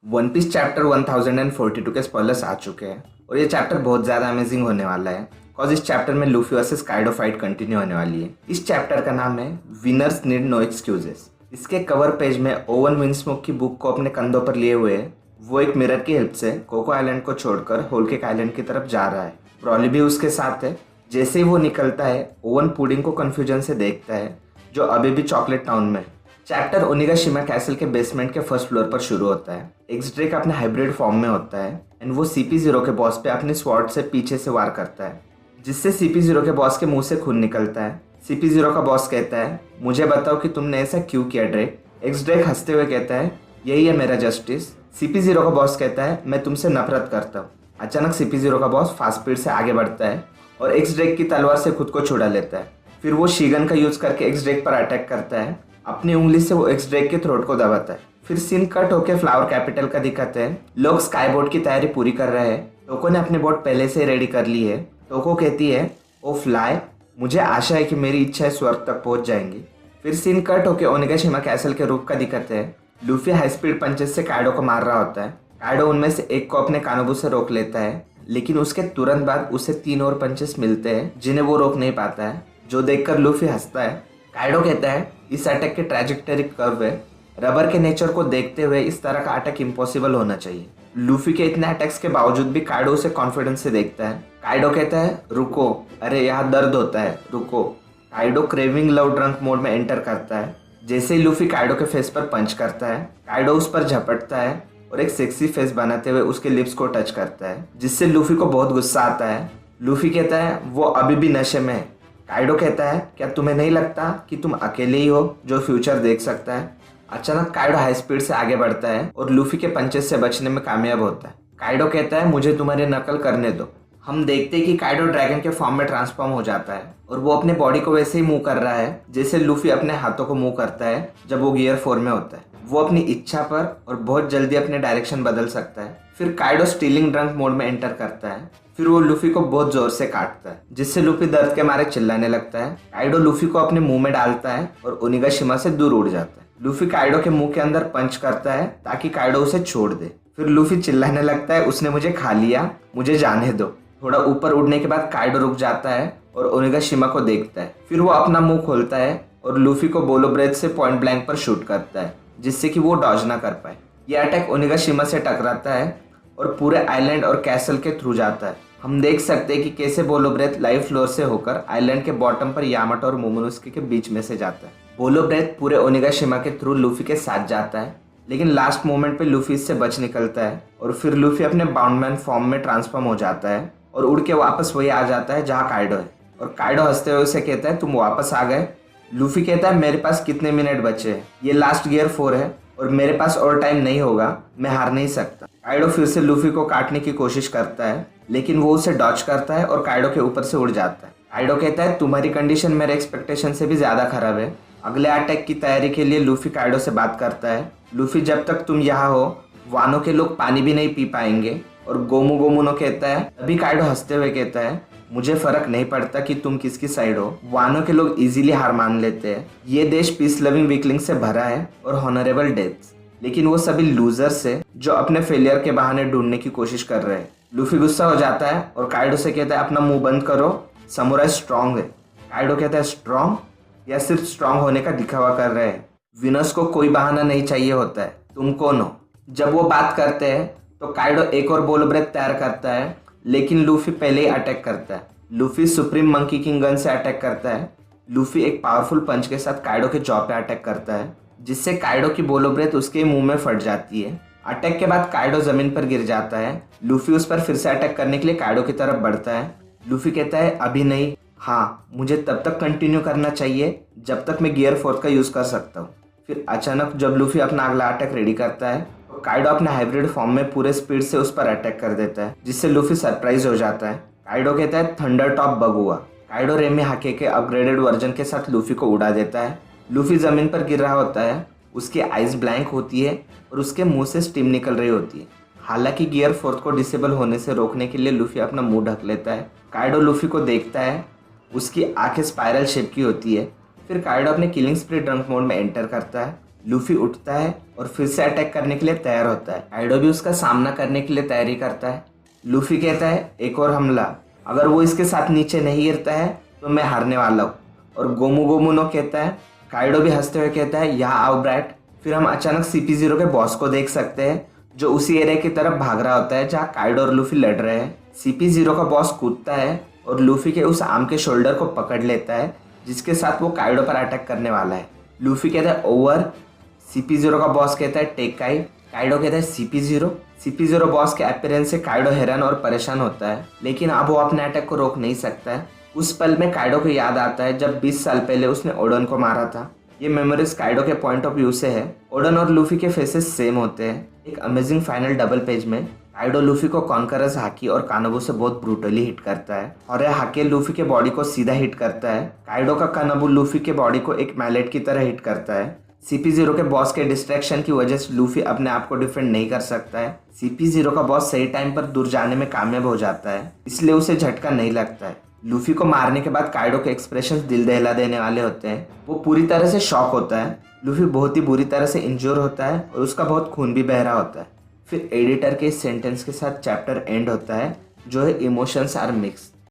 One piece chapter 1042 के spoilers आ चुके हैं और ये चैप्टर बहुत ज़्यादा अमेजिंग होने वाला है बिकॉज इस चैप्टर में Luffy versus Kaido fight continue होने वाली है। इस चैप्टर का नाम है विनर्स नीड नो एक्सक्यूजेस। इसके कवर पेज में ओवन विंसमोक की बुक को अपने कंधों पर लिए हुए वो एक मिरर की हेल्प से कोको आइलैंड को छोड़कर होल केक आइलैंड की तरफ जा रहा है। ब्रॉली भी उसके साथ है। जैसे ही वो निकलता है ओवन पुडिंग को कन्फ्यूजन से देखता है जो अभी भी चॉकलेट टाउन में। चैप्टर ओनिगाशिमा कैसल के बेसमेंट के फर्स्ट फ्लोर पर शुरू होता है। एक्स ड्रेक अपने हाइब्रिड फॉर्म में होता है एंड वो CP0 के बॉस पे अपने स्वॉर्ड से पीछे से वार करता है जिससे CP0 के बॉस के मुंह से खून निकलता है। CP0 का बॉस कहता है मुझे बताओ कि तुमने ऐसा क्यों किया ड्रेक। एक्स ड्रेक हंसते हुए कहता है यही है मेरा जस्टिस। CP0 का बॉस कहता है मैं तुमसे नफरत करता हूँ। अचानक CP0 का बॉस फास्ट स्पीड से आगे बढ़ता है और एक्स ड्रेक की तलवार से खुद को छुड़ा लेता है। फिर वो शीगन का यूज करके एक्स ड्रेक पर अटैक करता है। अपनी उंगली से वो एक्स ड्रेक के थ्रोट को दबाता है। फिर सीन कट होकर फ्लावर कैपिटल का दिखाते हैं। लोग स्काई बोट की तैयारी पूरी कर रहे हैं। टोको ने अपनी बोट पहले से रेडी कर ली है। टोको कहती है ओ फ्लाई, मुझे आशा है कि मेरी इच्छाएं स्वर्ग तक पहुंच जाएंगी। फिर सीन कट होकर ओनिगाशिमा कैसल के रूप का दिखाते हैं। लूफी हाई स्पीड पंचेस से काइडो को मार रहा होता है। काइडो उनमें से एक को अपने कानोबू से रोक लेता है लेकिन उसके तुरंत बाद उसे 3 और पंचेस मिलते हैं जिन्हें वो रोक नहीं पाता है, जो देखकर लूफी हंसता है। काइडो कहता है इस अटैक के ट्रैजेक्टरी कर्व है। रबर के नेचर को देखते हुए इस तरह का अटैक इम्पॉसिबल होना चाहिए। लूफी के इतने अटैक्स के बावजूद भी काइडो उसे कॉन्फिडेंस से देखता है। काइडो कहता है रुको, अरे यहाँ दर्द होता है, रुको। Kaido craving love drunk mode में एंटर करता है। जैसे ही लूफी काइडो के फेस पर पंच करता है काइडो उस पर झपटता है और एक सेक्सी फेस बनाते हुए उसके लिप्स को टच करता है जिससे लूफी को बहुत गुस्सा आता है। लूफी कहता है वो अभी भी नशे में है। काइडो कहता है क्या तुम्हें नहीं लगता कि तुम अकेले ही हो जो फ्यूचर देख सकता है। अचानक काइडो हाई स्पीड से आगे बढ़ता है और लूफी के पंचेस से बचने में कामयाब होता है। काइडो कहता है मुझे तुम्हारी नकल करने दो। हम देखते हैं कि काइडो ड्रैगन के फॉर्म में ट्रांसफॉर्म हो जाता है और वो अपने बॉडी को वैसे ही मूव कर रहा है जैसे लूफी अपने हाथों को मूव करता है जब वो गियर 4 में होता है। वो अपनी इच्छा पर और बहुत जल्दी अपने डायरेक्शन बदल सकता है। फिर काइडो स्टीलिंग ड्रंक मोड में एंटर करता है। फिर वो लूफी को बहुत जोर से काटता है जिससे लूफी दर्द के मारे चिल्लाने लगता है। काइडो लूफी को अपने मुंह में डालता है और ओनिगाशिमा से दूर उड़ जाता है। लूफी काइडो के मुंह के अंदर पंच करता है ताकि काइडो उसे छोड़ दे। फिर लूफी चिल्लाने लगता है उसने मुझे खा लिया, मुझे जाने दो। थोड़ा ऊपर उड़ने के बाद काइडो रुक जाता है और ओनिगाशिमा को देखता है। फिर वो अपना मुंह खोलता है और लूफी को बोलो ब्रेथ से पॉइंट ब्लैंक पर शूट करता है जिससे कि वो डॉज ना कर पाए। यह अटैक ओनिगाशिमा से टकराता है और पूरे आइलैंड और कैसल के थ्रू जाता है। हम देख सकते हैं कि कैसे बोलो ब्रेथ लाइव फ्लोर से होकर आइलैंड के बॉटम पर यामाटो और मोमोनोसुके के बीच में से जाता है। बोलो ब्रेथ पूरे ओनिगाशिमा के थ्रू लूफी के साथ जाता है लेकिन लास्ट मोमेंट पे लूफी इससे बच निकलता है और फिर लूफी अपने बाउंडमैन फॉर्म में ट्रांसफॉर्म हो जाता है और उड़ के वापस वही आ जाता है जहाँ काइडो है। और काइडो हंसते हुए उसे कहता है तुम वापस आ गए। लूफी कहता है मेरे पास कितने मिनट बचे हैं, ये लास्ट गियर 4 है और मेरे पास और टाइम नहीं होगा, मैं हार नहीं सकता। काइडो फिर से लूफी को काटने की कोशिश करता है लेकिन वो उसे डॉच करता है और काइडो के ऊपर से उड़ जाता है। काइडो कहता है तुम्हारी कंडीशन मेरे एक्सपेक्टेशन से भी ज्यादा खराब है। अगले अटैक की तैयारी के लिए लूफी काइडो से बात करता है। लूफी जब तक तुम यहाँ हो वानो के लोग पानी भी नहीं पी पाएंगे। और गोमू गोमुनो कहता है। अभी काइडो हंसते हुए कहता है मुझे फर्क नहीं पड़ता कि तुम किसकी साइड हो, वानो के लोग इजीली हार मान लेते हैं। ये देश पीस लविंग वीकलिंग से भरा है और हॉनरेबल डेथ्स, लेकिन वो सभी लूजर्स है जो अपने फेलियर के बहाने ढूंढने की कोशिश कर रहे हैं। लूफी गुस्सा हो जाता है और काइडो से कहता है अपना मुंह बंद करो, समुराई स्ट्रांग है। काइडो कहता है स्ट्रांग या सिर्फ स्ट्रांग होने का दिखावा कर रहे हैं। विनर्स को कोई बहाना नहीं चाहिए होता है, तुम कौन हो। जब वो बात करते हैं तो काइडो एक और बोलो ब्रेथ तैयार करता है लेकिन लूफी पहले ही अटैक करता है। Luffy supreme monkey king gun से अटैक करता है। लूफी एक पावरफुल पंच के साथ काइडो के जॉ पे अटैक करता है जिससे काइडो की बोलो ब्रेथ उसके मुंह में फट जाती है। अटैक के बाद काइडो जमीन पर गिर जाता है। लूफी उस पर फिर से अटैक करने के लिए काइडो की तरफ बढ़ता है। लूफी कहता है अभी नहीं, हाँ मुझे तब तक कंटिन्यू करना चाहिए जब तक मैं गियर 4 का यूज कर सकता हूँ। फिर अचानक जब लूफी अपना अगला अटैक रेडी करता है तो काइडो अपने हाइब्रिड फॉर्म में पूरे स्पीड से उस पर अटैक कर देता है जिससे लूफी सरप्राइज हो जाता है। काइडो कहता है थंडर टॉप बग हुआ। काइडो रेमी हाके के अपग्रेडेड वर्जन के साथ लूफी को उड़ा देता है। लूफी जमीन पर गिर रहा होता है, उसकी आइज ब्लैंक होती है और उसके मुंह से स्टीम निकल रही होती है। हालांकि गियर 4 को डिसेबल होने से रोकने के लिए लूफी अपना मुंह ढक लेता है। काइडो लूफी को देखता है, उसकी आंखें स्पाइरल शेप की होती है। फिर काइडो अपने किलिंग स्प्रे ड्रंक मोड में एंटर करता है। लूफी उठता है और फिर से अटैक करने के लिए तैयार होता है। काइडो भी उसका सामना करने के लिए तैयारी करता है। लूफी कहता है एक और हमला, अगर वो इसके साथ नीचे नहीं गिरता है तो मैं हारने वाला हूँ। और गोमू गोमू नो कहता है। काइडो भी हंसते हुए कहता है यहाँ आओ ब्रैट। फिर हम अचानक CP0 के बॉस को देख सकते हैं जो उसी एरिया की तरफ भाग रहा होता है जहाँ काइडो और लूफी लड़ रहे हैं। CP0 का बॉस कूदता है और लूफी के उस आर्म के शोल्डर को पकड़ लेता है जिसके साथ वो काइडो पर अटैक करने वाला है। लूफी कहता है ओवर। CP0 का बॉस कहता है टेक काई। काइडो कहता है CP0। CP0 बॉस के अपीयरेंस से काइडो हैरान और परेशान होता है, लेकिन अब वो अपने अटैक को रोक नहीं सकता है। उस पल में काइडो को याद आता है जब 20 साल पहले उसने ओडन को मारा था। ये मेमोरीज काइडो के पॉइंट ऑफ व्यू से है। ओडन और लूफी के फेसेस सेम होते हैं। एक अमेजिंग फाइनल डबल पेज में काइडो लूफी को कॉन्करस हाकी और कानाबू से बहुत ब्रूटली हिट करता है और यह हाकी लूफी के बॉडी को सीधा हिट करता है। काइडो का कानाबू लूफी के बॉडी को एक मैलेट की तरह हिट करता है। CP0 के बॉस के डिस्ट्रैक्शन की वजह से लूफी अपने आप को डिफेंड नहीं कर सकता है। CP0 का बॉस सही टाइम पर दूर जाने में कामयाब हो जाता है, इसलिए उसे झटका नहीं लगता है। लूफी को मारने के बाद काइडो के एक्सप्रेशंस दिल दहला देने वाले होते हैं। वो पूरी तरह से शॉक होता है। लूफी बहुत ही बुरी तरह से इंज्योर होता है और उसका बहुत खून भी बह रहा होता है। फिर एडिटर के इस सेंटेंस के साथ चैप्टर एंड होता है जो है इमोशंस आर मिक्स।